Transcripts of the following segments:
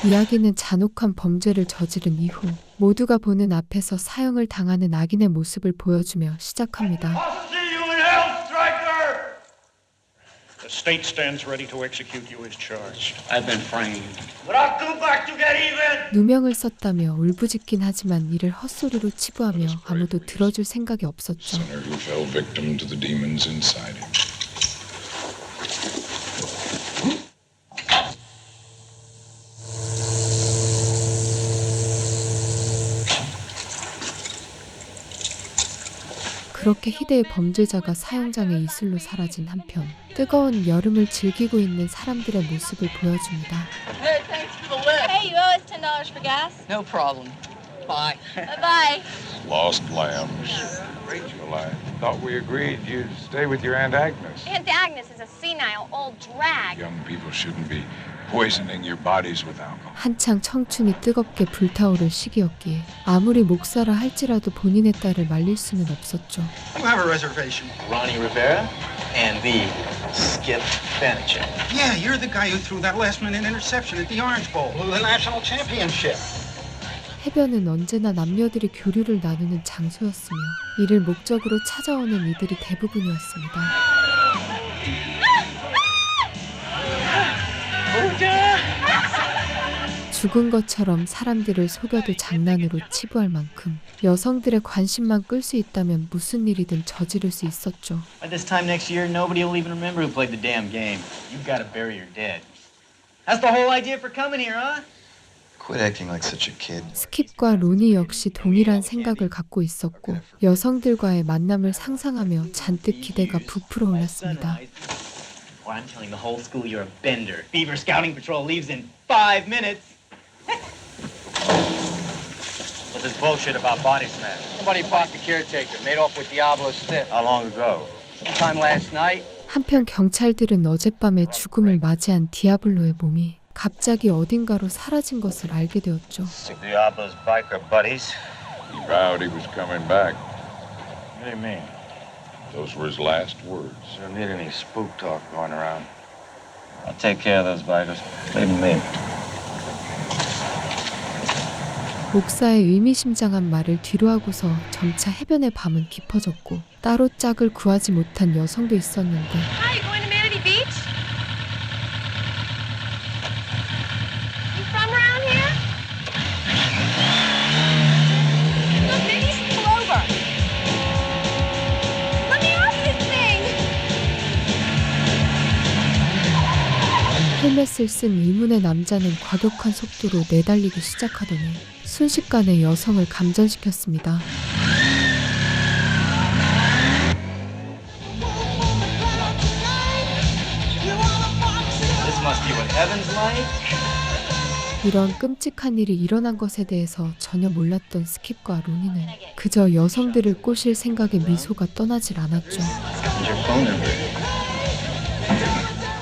이야기는 잔혹한 범죄를 저지른 이후 모두가 보는 앞에서 사형을 당하는 악인의 모습을 보여주며 시작합니다. The state stands ready to execute you as charged. I've been framed. But I'll come back to get even. 누명을 썼다며 울부짖긴 하지만 이를 헛소리로 치부하며 아무도 들어줄 생각이 없었죠. Sinner who fell victim to the demons inside him. 그렇게 희대의 범죄자가 사형장의 이슬로 사라진 한편 뜨거운 여름을 즐기고 있는 사람들의 모습을 보여줍니다. Hey, thanks for the lift. Hey, you owe us $10 for gas. No problem. Bye. Bye. Lost lambs. Rachel, I thought we agreed you'd stay with your Aunt Agnes. Aunt Agnes is a senile old drag. Young people shouldn't be poisoning your bodies with alcohol. 한창 청춘이 뜨겁게 불타오를 시기였기에 아무리 목사라 할지라도 본인의 딸을 말릴 수는 없었죠. You have a reservation. Ronnie Rivera and the Skip Banachek. Yeah, you're the guy who threw that last-minute interception at the Orange Bowl, the national championship. 해변은 언제나 남녀들이 교류를 나누는 장소였으며 이를 목적으로 찾아오는 이들이 대부분이었습니다. 죽은 것처럼 사람들을 속여도 장난으로 치부할 만큼 여성들의 관심만 끌 수 있다면 무슨 일이든 저지를 수 있었죠. By this time next year, nobody will even remember who played the damn game. You've got to bury your dead. That's the whole idea for coming here, huh? Quit acting like such a kid. 스킵과 로니 역시 동일한 생각을 갖고 있었고 여성들과의 만남을 상상하며 잔뜩 기대가 부풀어 올랐습니다. Well, I'm telling the whole school you're a bender. Beaver Scouting Patrol leaves in 5 minutes. What's this bullshit about body snatch? Somebody bought the caretaker, made off with Diablo Stiff. How long ago? Sometime last night. 한편 경찰들은 어젯밤에 죽음을 맞이한 디아블로의 몸이 갑자기 어딘가로 사라진 것을 알게 되었죠. Diablo's biker buddies. He vowed he was coming back. What do you mean? Those were his last words. You don't need any spook talk going around. I'll take care of those bikers. Leave them me. 목사의 의미심장한 말을 뒤로하고서 점차 해변의 밤은 깊어졌고 따로 짝을 구하지 못한 여성도 있었는데 Hi, you going to Manatee Beach? You from around here? Look, maybe you should pull over. Let me off this thing. 헬멧을 쓴 의문의 남자는 과격한 속도로 내달리기 시작하더니 순식간에 여성을 감전시켰습니다. This must be what heaven's like. 이런 끔찍한 일이 일어난 것에 대해서 전혀 몰랐던 스킵과 로니는 그저 여성들을 꼬실 생각에 미소가 떠나질 않았죠. Is your phone number? You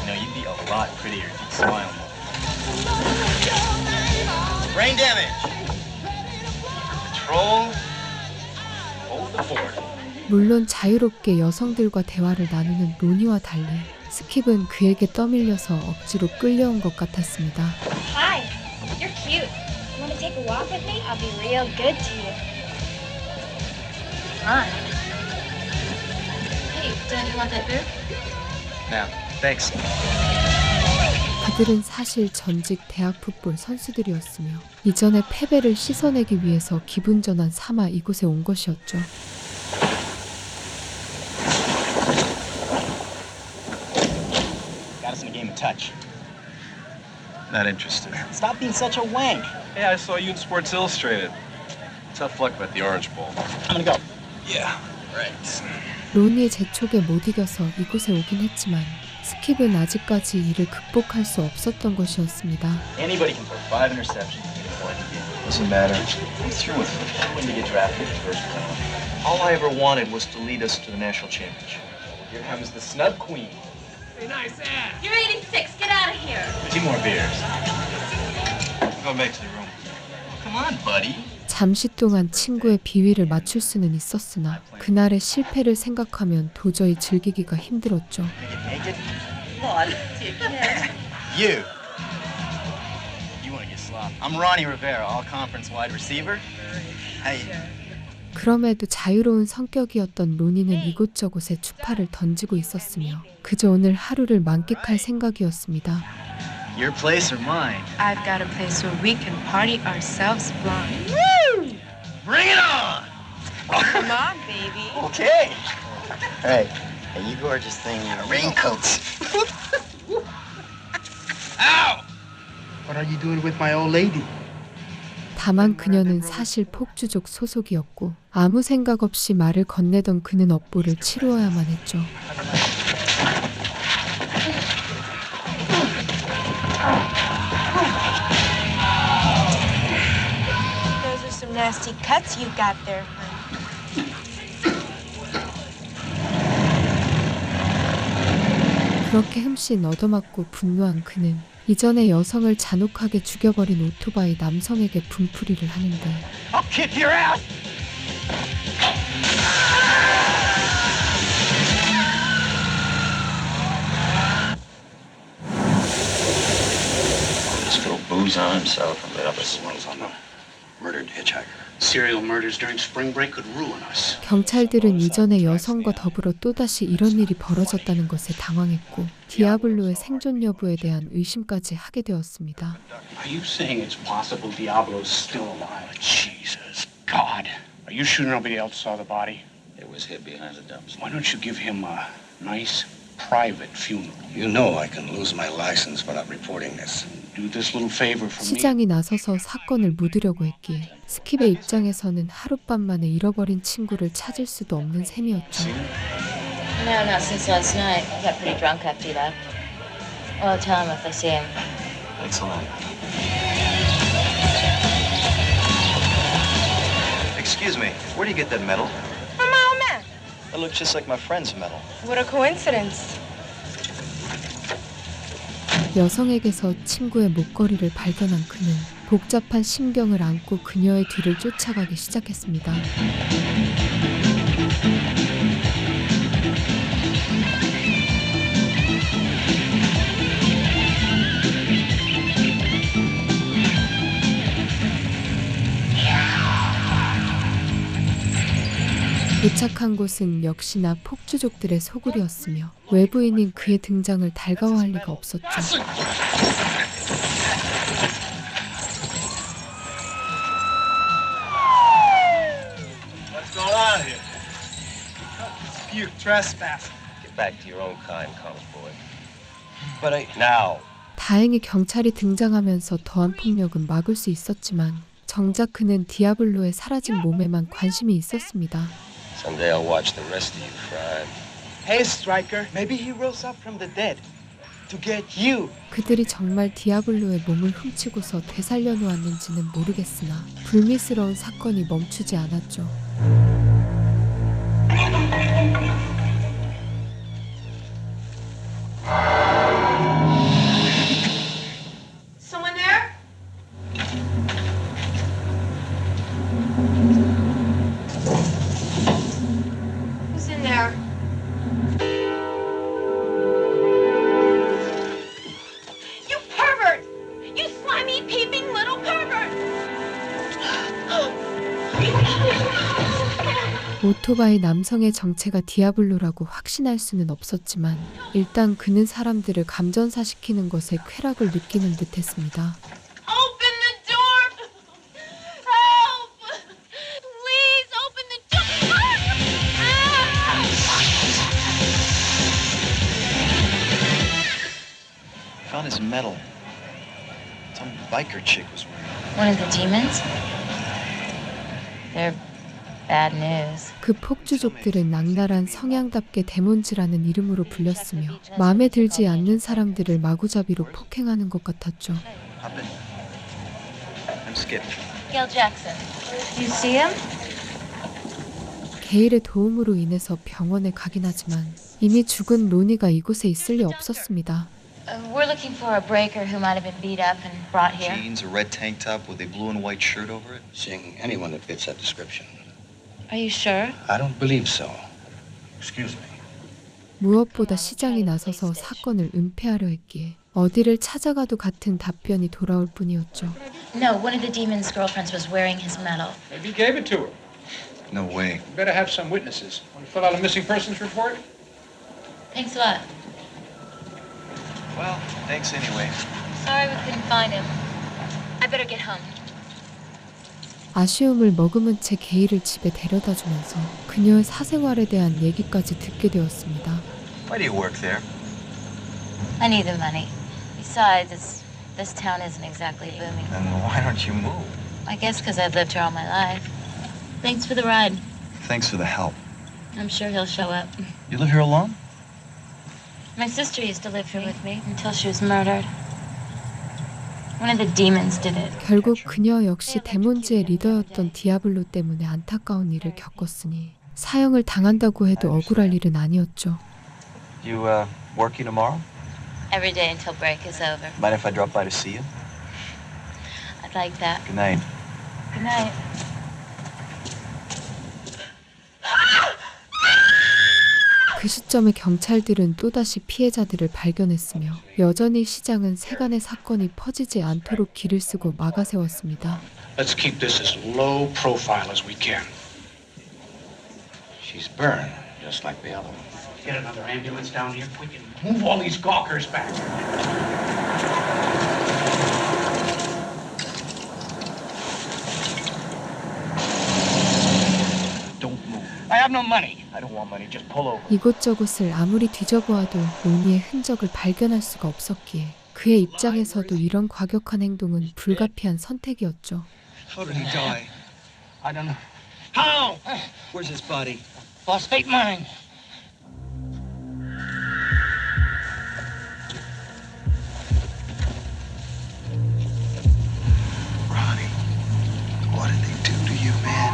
know, you'd be a lot prettier if you'd smile more. Brain damage. Patrol. Hold the fort. 물론 자유롭게 여성들과 대화를 나누는 로니와 달리 스킵은 그에게 떠밀려서 억지로 끌려온 것 같았습니다. Hi, you're cute. You want to take a walk with me? I'll be real good to you. Come on. Hey, don't you want that beer? Now, thanks. 그들은 사실 전직 대학 풋볼 선수들이었으며 이전의 패배를 씻어내기 위해서 기분 전환 삼아 이곳에 온 것이었죠. Got us in a game of touch. Not interested. Stop being such a wank. Hey, I saw you in Sports Illustrated. Tough luck about the Orange Bowl. I'm gonna go. Yeah. Right. 로니의 재촉에 못 이겨서 이곳에 오긴 했지만 스킵은 아직까지 이를 극복할 수 없었던 것이었습니다. Anybody can throw 5 interceptions and get one game. Doesn't matter. He's through with it. When to get drafted first round. All I ever wanted was to lead us to the national championship. Here comes the snub queen. You're 86. Get out of here. 2 more beers. Go back to the room. Come on, buddy. 잠시 동안 친구의 비위를 맞출 수는 있었으나 그날의 실패를 생각하면 도저히 즐기기가 힘들었죠. Make it naked? Come on. You. You want to get slop. I'm Ronnie Rivera, all-conference wide receiver. Hey. 그럼에도 자유로운 성격이었던 로니는 이곳저곳에 추파를 던지고 있었으며 그저 오늘 하루를 만끽할 생각이었습니다. Your place or mine? I've got a place where we can party ourselves blind. Bring it on! Come on, baby. Okay. Hey, you gorgeous thing, your raincoats. Ow! What are you doing with my old lady? 다만 그녀는 사실 폭주족 소속이었고 아무 생각 없이 말을 건네던 그는 업보를 치루어야만 했죠. Those are some nasty cuts you got there, honey. 그렇게 흠씬 얻어맞고 분노한 그는 이전에 여성을 잔혹하게 죽여버린 오토바이 남성에게 분풀이를 하는데 I'll kick your ass! Just go booze on himself and lit up a Smells on the murdered hitchhiker. Serial murders during spring break could ruin us. 경찰들은 이전에 여성과 더불어 또다시 이런 일이 벌어졌다는 것에 당황했고 디아블로의 생존 여부에 대한 의심까지 하게 되었습니다. Are you saying it's possible Diablo's still alive? Jesus, God. Are you sure nobody else saw the body? It was hid behind the dumpster. Why don't you give him a nice, private funeral? You know I can lose my license for not reporting this. Do this little favor for me. 시장이 나서서 사건을 묻으려고 했기에 스킵의 입장에서는 하룻밤 만에 잃어버린 친구를 찾을 수도 없는 셈이었죠. No, not since last night. I got pretty drunk after you left. Well, I'll tell him if I see him. Thanks a lot. Excuse me, where do you get that medal? From my old man. That looks just like my friend's medal. What a coincidence. 여성에게서 친구의 목걸이를 발견한 그는 복잡한 심경을 안고 그녀의 뒤를 쫓아가기 시작했습니다. 도착한 곳은 역시나 폭주족들의 소굴이었으며 외부인인 그의 등장을 달가워할 리가 없었죠. What's going on here? You trespass. Get back to your own kind, college boy. But now. 다행히 경찰이 등장하면서 더한 폭력은 막을 수 있었지만 정작 그는 디아블로의 사라진 몸에만 관심이 있었습니다. Someday I'll watch the rest of you fry. Hey, Stryker, maybe he rose up from the dead to get you. 그들이 정말 디아블로의 몸을 훔치고서 되살려 놓았는지는 모르겠으나 불미스러운 사건이 멈추지 않았죠. Someone there? Who's in there? You pervert! You slimy, peeping little pervert! 오토바이 남성의 정체가 디아블로라고 확신할 수는 없었지만 일단 그는 사람들을 감전사시키는 것에 쾌락을 느끼는 듯했습니다. Open the door! Help! Please open the door! Found his medal. Some biker chick was wearing it. One of the demons? They're bad news. 그 폭주족들은 낭달한 성향답게 데몬즈라는 이름으로 불렸으며 마음에 들지 않는 사람들을 마구잡이로 폭행하는 것 같았죠. Hop in. I'm Skip. Gail Jackson. You see him? 게일의 도움으로 인해서 병원에 가긴 하지만 이미 죽은 로니가 이곳에 있을 리 없었습니다. We're looking for a breaker who might have been beat up and brought here. Jeans, a red tank top with a blue and white shirt over it. Seeing anyone that fits that description. Are you sure? I don't believe so. Excuse me. 무엇보다 시장이 나서서 사건을 은폐하려 했기에 어디를 찾아가도 같은 답변이 돌아올 뿐이었죠. No, one of the demon's girlfriends was wearing his medal. Maybe he gave it to her. No way. You better have some witnesses. Want to fill out a missing persons report? Thanks a lot. Well, thanks anyway. Sorry we couldn't find him. I better get home. 아쉬움을 머금은 채 게이를 집에 데려다주면서 그녀의 사생활에 대한 얘기까지 듣게 되었습니다. Why do you work there? I need the money. Besides, this town isn't exactly booming. Then why don't you move? I guess because I've lived here all my life. Thanks for the ride. Thanks for the help. I'm sure he'll show up. You live here alone? My sister used to live here with me until she was murdered. One of the demons did it. 결국 그녀 역시 데몬즈의 리더였던 디아블로 때문에 안타까운 일을 겪었으니 사형을 당한다고 해도 억울할 일은 아니었죠. You working tomorrow? Every day until break is over. Mind if I drop by to see you? I'd like that. Good night. Good night. 그 시점에 경찰들은 또다시 피해자들을 발견했으며 여전히 시장은 세간의 사건이 퍼지지 않도록 길을 쓰고 막아세웠습니다. Let's keep this as low profile as we can. She's burned, just like the other one. Get another ambulance down here quick and move all these gawkers back. Don't move. I have no money. I don't want money. Just pull over. 이곳저곳을 아무리 뒤져보아도 로니의 흔적을 발견할 수가 없었기에 그의 입장에서도 이런 과격한 행동은 불가피한 선택이었죠. How did he die? I don't know. How? Where's his body? Phosphate mine. Ronnie, what did they do to you, man?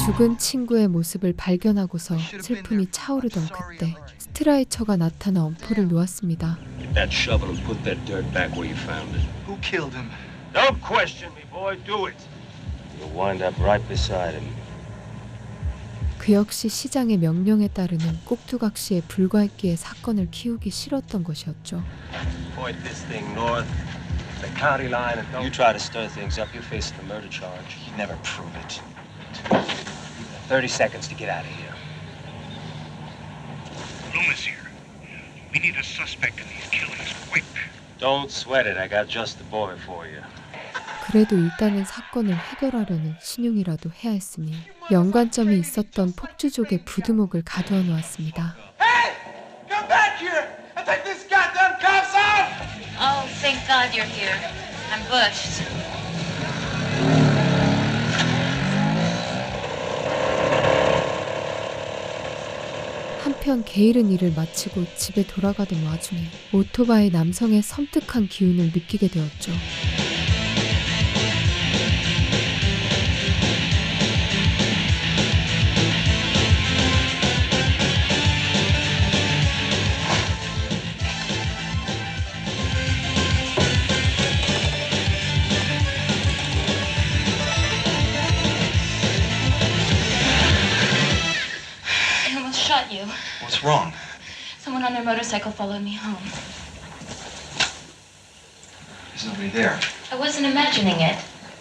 죽은 친구의 모습을 발견하고서 슬픔이 차오르던 그때 스트라이처가 나타나 엄포를 놓았습니다. Get that shovel and put that dirt back where you found it. Who killed him? Don't question me, boy. Do it. You'll wind up right beside him. 그 역시 시장의 명령에 따르는 꼭두각시에 불과했기에 사건을 키우기 싫었던 것이었죠. Point this thing north, the county line, and You try to stir things up, you're facing a murder charge. You never prove it. 30 seconds to get out of here. Loomis here. We need a suspect in these killings quick. Don't sweat it. I got just the boy for you. 그래도 일단은 사건을 해결하려는 신용이라도 해야 했으니 연관점이 있었던 폭주족의 부두목을 가두어 놓았습니다. Hey! Come back here and take these goddamn cops out! Oh, thank God you're here. I'm bushed. 한편 게일은 일을 마치고 집에 돌아가던 와중에 오토바이 남성의 섬뜩한 기운을 느끼게 되었죠. I almost shot you. What's wrong? Someone on their motorcycle followed me home. There's nobody there. I wasn't imagining it.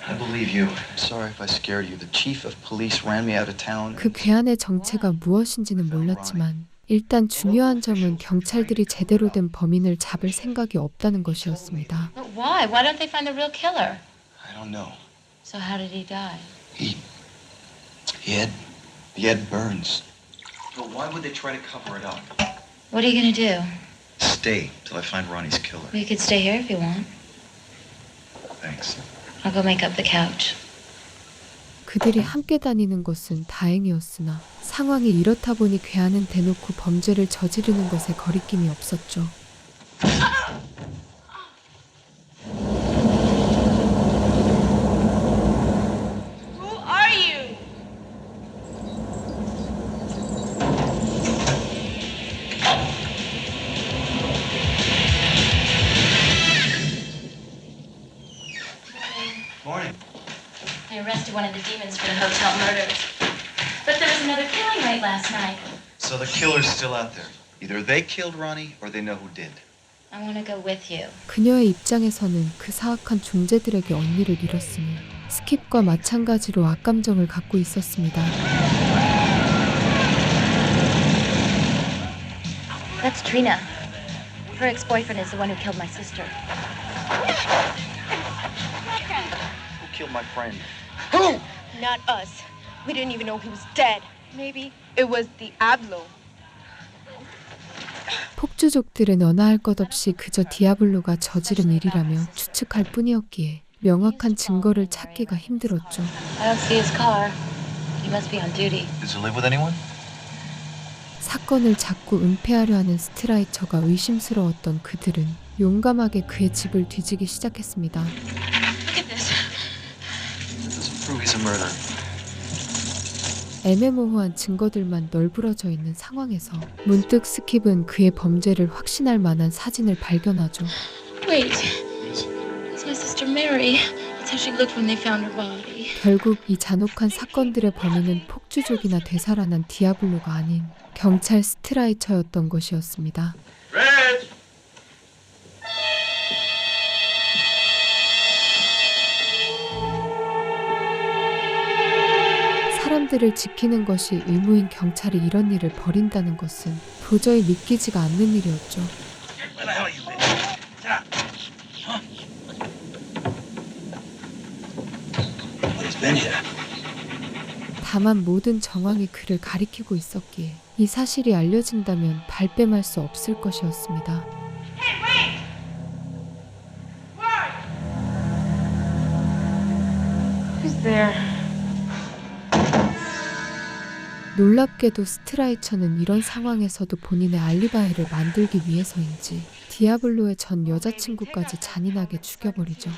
I believe you. Sorry if I scared you. The chief of police ran me out of town. 그 괴한의 정체가 무엇인지는 몰랐지만 일단 중요한 점은 경찰들이 제대로 된 범인을 잡을 생각이 없다는 것이었습니다. But why? Why don't they find the real killer? I don't know. So how did he die? He had burns. But why would they try to cover it up? What are you gonna do? Stay till I find Ronnie's killer. We could stay here if you want. Thanks. I'll go make up the couch. 그들이 함께 다니는 것은 다행이었으나 상황이 이렇다 보니 괴한은 대놓고 범죄를 저지르는 것에 거리낌이 없었죠. Who are you? Morning. I arrested one of the demons for the hotel murders. But there was another killing late last night. So the killer's still out there. Either they killed Ronnie or they know who did. I want to go with you. 그녀의 입장에서는 그 사악한 존재들에게 언니를 잃었으니 스킵과 마찬가지로 악감정을 갖고 있었습니다. That's Trina. Her ex-boyfriend is the one who killed my sister. Who killed my friend? Who? Not us. We didn't even know he was dead. Maybe it was Diablo. 폭주족들은 언어할 것 없이 그저 디아블로가 저지른 일이라며 추측할 뿐이었기에 명확한 증거를 찾기가 힘들었죠. I don't see his car. He must be on duty. Does he live with anyone? 사건을 자꾸 은폐하려 하는 스트라이처가 의심스러웠던 그들은 용감하게 그의 집을 뒤지기 시작했습니다. Look at this. That doesn't prove he's a murderer. 애매모호한 증거들만 널브러져 있는 상황에서 문득 스킵은 그의 범죄를 확신할 만한 사진을 발견하죠. Wait. It's my sister Mary. That's how she looked when they found her body. 결국 이 잔혹한 사건들의 범인은 폭주족이나 되살아난 디아블로가 아닌 경찰 스트라이처였던 것이었습니다. 사람들을 지키는 것이 의무인 경찰이 이런 일을 벌인다는 것은 도저히 믿기지가 않는 일이었죠. 다만 모든 정황이 그를 가리키고 있었기에 이 사실이 알려진다면 발뺌할 수 없을 것이었습니다. Who's there? 놀랍게도 스트라이처는 이런 상황에서도 본인의 알리바이를 만들기 위해서인지 디아블로의 전 여자친구까지 잔인하게 죽여버리죠.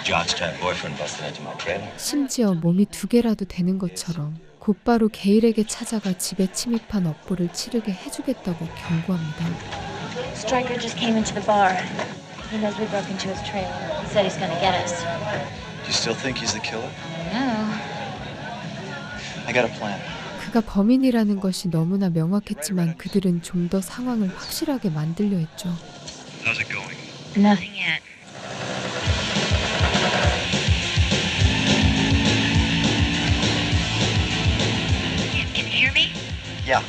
John's tight boyfriend busted into my trailer. 심지어 몸이 2개라도 되는 것처럼 곧바로 게일에게 찾아가 집에 침입한 업보를 치르게 해주겠다고 경고합니다. Stryker just came into the bar. He knows we broke into his trailer. He said he's gonna get us. Do you still think he's the killer? No. I got a plan. 그가 범인이라는 것이 너무나 명확했지만 그들은 좀 더 상황을 확실하게 만들려 했죠. How's it going? Nothing yet. Can you hear me? Yeah. I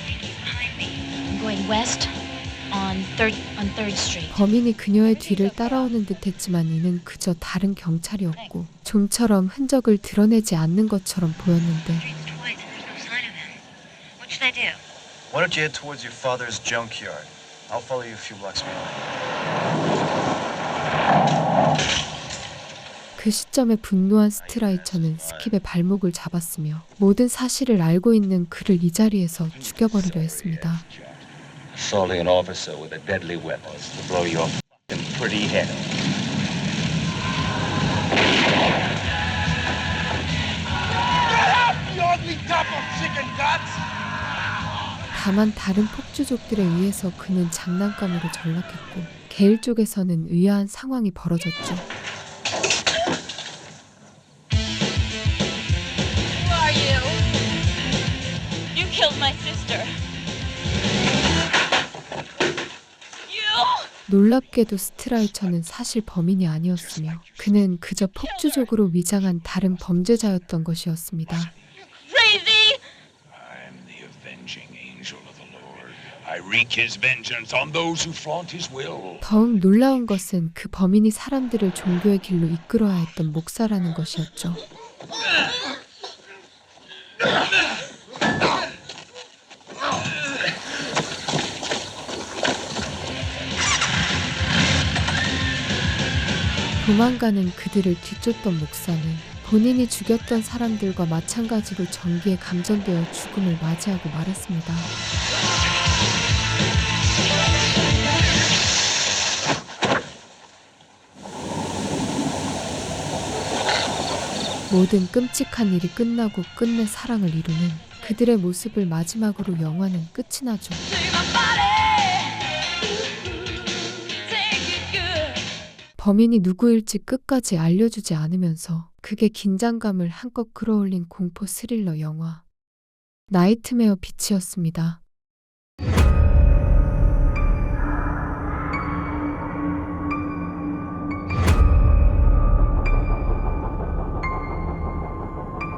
think he's behind me. I'm going west on 3rd Street. 범인이 그녀의 뒤를 따라오는 듯했지만 이는 그저 다른 경찰이었고 좀처럼 흔적을 드러내지 않는 것처럼 보였는데 Streets twice and there's no sign of him. What should I do? Why don't you head towards your father's junkyard? I'll follow you a few blocks behind. 그 시점에 분노한 스트라이처는 스킵의 발목을 잡았으며 모든 사실을 알고 있는 그를 이 자리에서 죽여버리려 했습니다. Assaulting an officer with a deadly weapon is to blow your f***ing pretty head off. 다만 다른 폭주족들에 의해서 그는 장난감으로 전락했고 게일 쪽에서는 의아한 상황이 벌어졌죠. Who are you? You killed my sister. You! 놀랍게도 스트라이처는 사실 범인이 아니었으며 그는 그저 폭주족으로 위장한 다른 범죄자였던 것이었습니다. Crazy! I'm the avenging angel of the Lord. I wreak his vengeance on those who flaunt his will. 더욱 놀라운 것은 그 범인이 사람들을 종교의 길로 이끌어야 했던 목사라는 것이었죠. 도망가는 그들을 뒤쫓던 목사는 본인이 죽였던 사람들과 마찬가지로 전기에 감전되어 죽음을 맞이하고 말았습니다. 모든 끔찍한 일이 끝나고 끝내 사랑을 이루는 그들의 모습을 마지막으로 영화는 끝이 나죠. 범인이 누구일지 끝까지 알려주지 않으면서 그게 긴장감을 한껏 끌어올린 공포 스릴러 영화 나이트메어 비치였습니다.